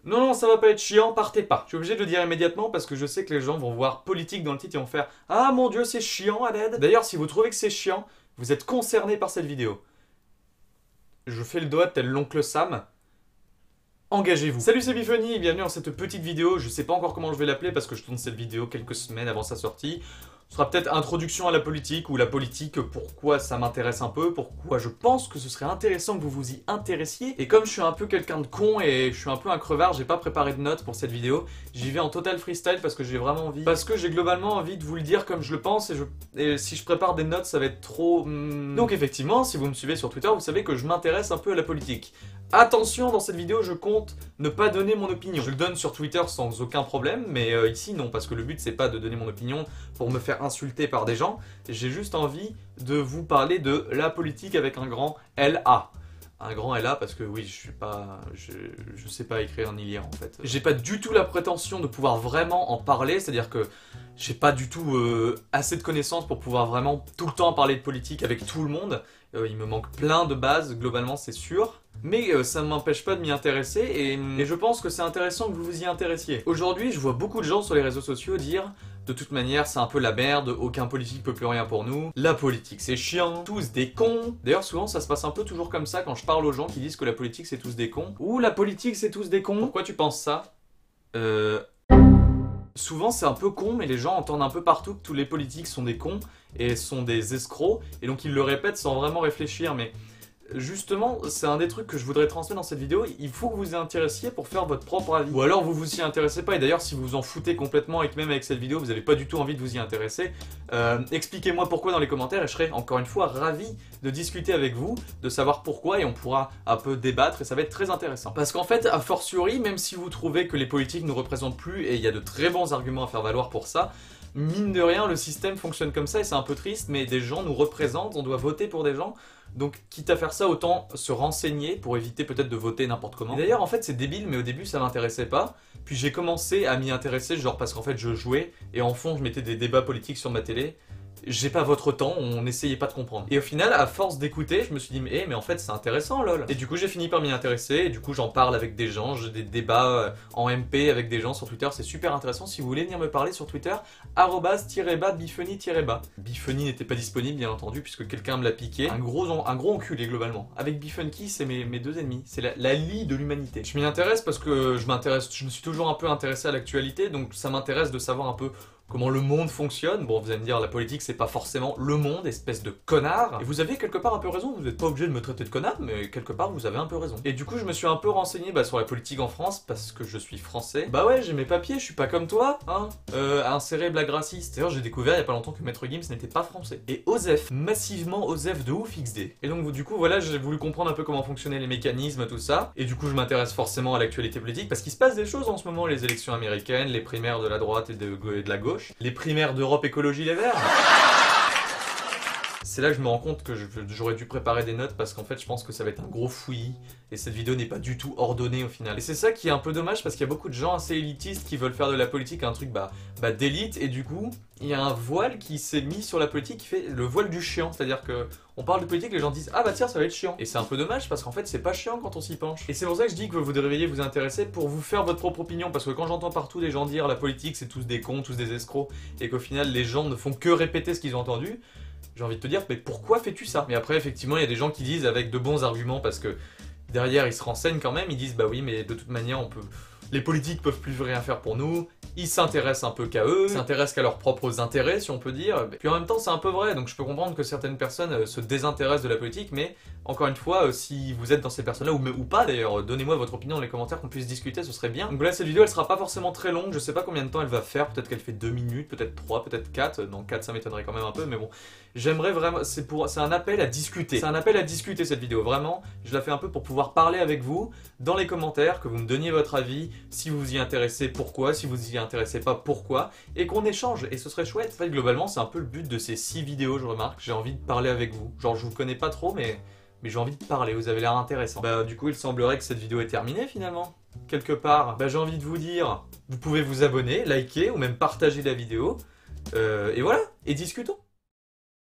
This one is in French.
Non, non, ça va pas être chiant, partez pas. Je suis obligé de le dire immédiatement parce que je sais que les gens vont voir politique dans le titre et vont faire « Ah mon dieu, c'est chiant, à l'aide !» D'ailleurs, si vous trouvez que c'est chiant, vous êtes concerné par cette vidéo. Je fais le doigt tel l'oncle Sam. Engagez-vous. Salut, c'est Biphony et bienvenue dans cette petite vidéo. Je sais pas encore comment je vais l'appeler parce que je tourne cette vidéo quelques semaines avant sa sortie. Ce sera peut-être introduction à la politique ou la politique, pourquoi ça m'intéresse un peu, pourquoi je pense que ce serait intéressant que vous vous y intéressiez. Et comme je suis un peu quelqu'un de con et je suis un peu un crevard, j'ai pas préparé de notes pour cette vidéo. J'y vais en total freestyle parce que j'ai vraiment envie. Parce que j'ai globalement envie de vous le dire comme je le pense et si je prépare des notes, ça va être trop... Donc effectivement, si vous me suivez sur Twitter, vous savez que je m'intéresse un peu à la politique. Attention, dans cette vidéo, je compte ne pas donner mon opinion. Je le donne sur Twitter sans aucun problème, mais ici non, parce que le but c'est pas de donner mon opinion pour me faire insulter par des gens. J'ai juste envie de vous parler de la politique avec un grand LA. Un grand LA parce que oui, je suis pas... Je sais pas écrire ni lire en fait. J'ai pas du tout la prétention de pouvoir vraiment en parler, c'est-à-dire que j'ai pas du tout assez de connaissances pour pouvoir vraiment tout le temps parler de politique avec tout le monde. Il me manque plein de bases, globalement c'est sûr. Mais ça ne m'empêche pas de m'y intéresser et je pense que c'est intéressant que vous vous y intéressiez. Aujourd'hui, je vois beaucoup de gens sur les réseaux sociaux dire « De toute manière, c'est un peu la merde, aucun politique peut plus rien pour nous. La politique, c'est chiant, tous des cons. » D'ailleurs, souvent, ça se passe un peu toujours comme ça quand je parle aux gens qui disent que la politique, c'est tous des cons. Ou la politique, c'est tous des cons. Pourquoi tu penses ça? Souvent, c'est un peu con, mais les gens entendent un peu partout que tous les politiques sont des cons et sont des escrocs, et donc ils le répètent sans vraiment réfléchir, mais... Justement, c'est un des trucs que je voudrais transmettre dans cette vidéo, il faut que vous y intéressiez pour faire votre propre avis. Ou alors vous vous y intéressez pas, et d'ailleurs si vous vous en foutez complètement et que même avec cette vidéo vous n'avez pas du tout envie de vous y intéresser, expliquez-moi pourquoi dans les commentaires et je serai encore une fois ravi de discuter avec vous, de savoir pourquoi et on pourra un peu débattre et ça va être très intéressant. Parce qu'en fait, a fortiori, même si vous trouvez que les politiques ne nous représentent plus et il y a de très bons arguments à faire valoir pour ça, mine de rien, le système fonctionne comme ça et c'est un peu triste, mais des gens nous représentent, on doit voter pour des gens. Donc, quitte à faire ça, autant se renseigner pour éviter peut-être de voter n'importe comment. Et d'ailleurs, en fait, c'est débile, mais au début, ça m'intéressait pas. Puis j'ai commencé à m'y intéresser, genre parce qu'en fait, je jouais, et en fond, je mettais des débats politiques sur ma télé. J'ai pas votre temps, on n'essayait pas de comprendre. Et au final, à force d'écouter, je me suis dit mais en fait c'est intéressant lol. Et du coup j'ai fini par m'y intéresser, et du coup j'en parle avec des gens, j'ai des débats en MP avec des gens sur Twitter, c'est super intéressant. Si vous voulez venir me parler sur Twitter, @biphony_. Biphony n'était pas disponible bien entendu puisque quelqu'un me l'a piqué. Un gros enculé globalement. Avec Biphonky, c'est mes deux ennemis, c'est la lie de l'humanité. Je m'y intéresse parce que je me suis toujours un peu intéressé à l'actualité, donc ça m'intéresse de savoir un peu comment le monde fonctionne. Bon, vous allez me dire, la politique, c'est pas forcément le monde, espèce de connard. Et vous avez quelque part un peu raison, vous n'êtes pas obligé de me traiter de connard, mais quelque part, vous avez un peu raison. Et du coup, je me suis un peu renseigné sur la politique en France, parce que je suis français. Bah ouais, j'ai mes papiers, je suis pas comme toi, hein. Inséré blague raciste. D'ailleurs, j'ai découvert il y a pas longtemps que Maître Gims n'était pas français. Et OSEF, massivement OSEF de ouf XD. Et donc, du coup, voilà, j'ai voulu comprendre un peu comment fonctionnaient les mécanismes, tout ça. Et du coup, je m'intéresse forcément à l'actualité politique, parce qu'il se passe des choses en ce moment, les élections américaines, les primaires de la droite et de la gauche. Les primaires d'Europe Écologie Les Verts. C'est là que je me rends compte que j'aurais dû préparer des notes parce qu'en fait je pense que ça va être un gros fouillis et cette vidéo n'est pas du tout ordonnée au final. Et c'est ça qui est un peu dommage parce qu'il y a beaucoup de gens assez élitistes qui veulent faire de la politique un truc d'élite et du coup il y a un voile qui s'est mis sur la politique qui fait le voile du chiant, c'est-à-dire que on parle de politique, les gens disent ah bah tiens ça va être chiant. Et c'est un peu dommage parce qu'en fait c'est pas chiant quand on s'y penche. Et c'est pour ça que je dis que vous devriez vous intéresser pour vous faire votre propre opinion parce que quand j'entends partout des gens dire la politique c'est tous des cons, tous des escrocs et qu'au final les gens ne font que répéter ce qu'ils ont entendu, j'ai envie de te dire, mais pourquoi fais-tu ça? Mais après, effectivement, il y a des gens qui disent avec de bons arguments parce que derrière, ils se renseignent quand même, ils disent bah oui, mais de toute manière, les politiques peuvent plus rien faire pour nous, ils s'intéressent un peu qu'à eux, ils s'intéressent qu'à leurs propres intérêts, si on peut dire. Puis en même temps, c'est un peu vrai, donc je peux comprendre que certaines personnes se désintéressent de la politique, mais encore une fois, si vous êtes dans ces personnes-là, ou pas d'ailleurs, donnez-moi votre opinion dans les commentaires, qu'on puisse discuter, ce serait bien. Donc là, cette vidéo, elle sera pas forcément très longue, je sais pas combien de temps elle va faire, peut-être qu'elle fait 2 minutes, peut-être 3, peut-être 4, non 4 ça m'étonnerait quand même un peu, mais bon. J'aimerais vraiment, c'est un appel à discuter. C'est un appel à discuter cette vidéo, vraiment. Je la fais un peu pour pouvoir parler avec vous dans les commentaires, que vous me donniez votre avis, si vous y intéressez, pourquoi, si vous y intéressez pas, pourquoi, et qu'on échange, et ce serait chouette. En fait, globalement, c'est un peu le but de ces 6 vidéos, je remarque. J'ai envie de parler avec vous. Genre, je vous connais pas trop, mais j'ai envie de parler, vous avez l'air intéressant. Bah, du coup, il semblerait que cette vidéo est terminée, finalement. Quelque part, bah, j'ai envie de vous dire, vous pouvez vous abonner, liker, ou même partager la vidéo, et voilà, et discutons.